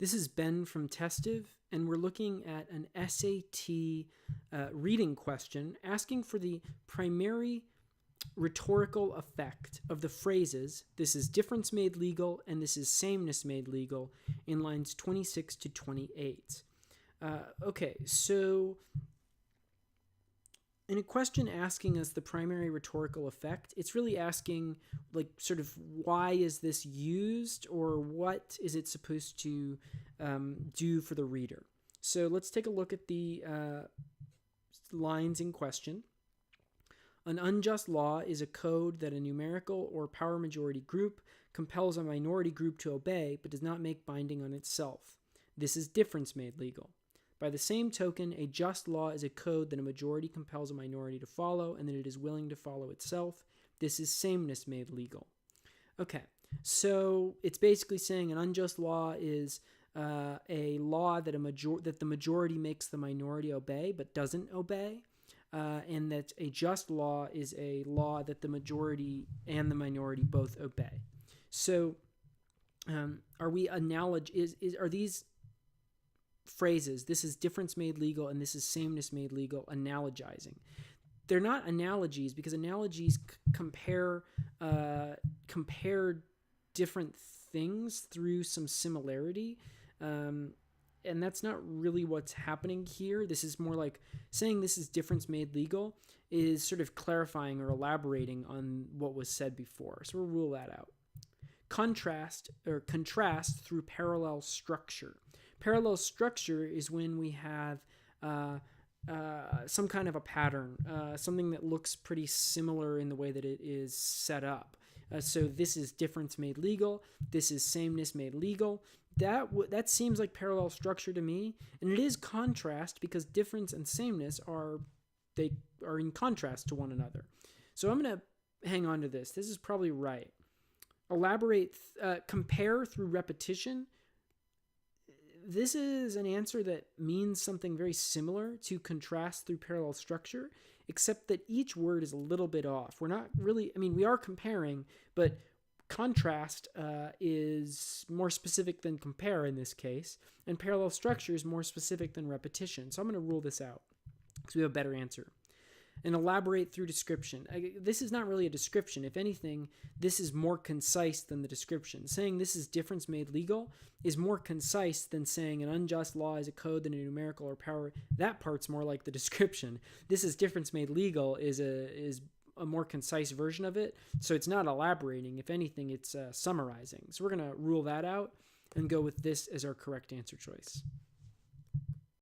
This is Ben from Testive, and we're looking at an SAT reading question asking for the primary rhetorical effect of the phrases, "this is difference made legal" and "this is sameness made legal," in lines 26 to 28. Okay, so in a question asking us the primary rhetorical effect, it's really asking, like, sort of why is this used, or what is it supposed to do for the reader. So let's take a look at the lines in question. An unjust law is a code that a numerical or power majority group compels a minority group to obey but does not make binding on itself. This is difference made legal. By the same token, a just law is a code that a majority compels a minority to follow and that it is willing to follow itself. This is sameness made legal. Okay, so it's basically saying an unjust law is a law that that the majority makes the minority obey but doesn't obey, and that a just law is a law that the majority and the minority both obey. So, are these phrases, "this is difference made legal" and "this is sameness made legal," analogizing? They're not analogies, because analogies compare different things through some similarity, and that's not really what's happening here. This is more like saying "this is difference made legal" is sort of clarifying or elaborating on what was said before. So we'll rule that out. Contrast through parallel structure. Parallel structure is when we have some kind of a pattern, something that looks pretty similar in the way that it is set up. So this is difference made legal. This is sameness made legal. That seems like parallel structure to me, and it is contrast because difference and sameness are in contrast to one another. So I'm going to hang on to this. This is probably right. Compare through repetition. This is an answer that means something very similar to contrast through parallel structure, except that each word is a little bit off. We're not really, we are comparing, but contrast is more specific than compare in this case, and parallel structure is more specific than repetition. So I'm going to rule this out because we have a better answer. And elaborate through description. This is not really a description. If anything, this is more concise than the description. Saying "this is difference made legal" is more concise than saying "an unjust law is a code that a numerical or power." That part's more like the description. "This is difference made legal" is a more concise version of it. So it's not elaborating. If anything, it's summarizing. So we're going to rule that out and go with this as our correct answer choice.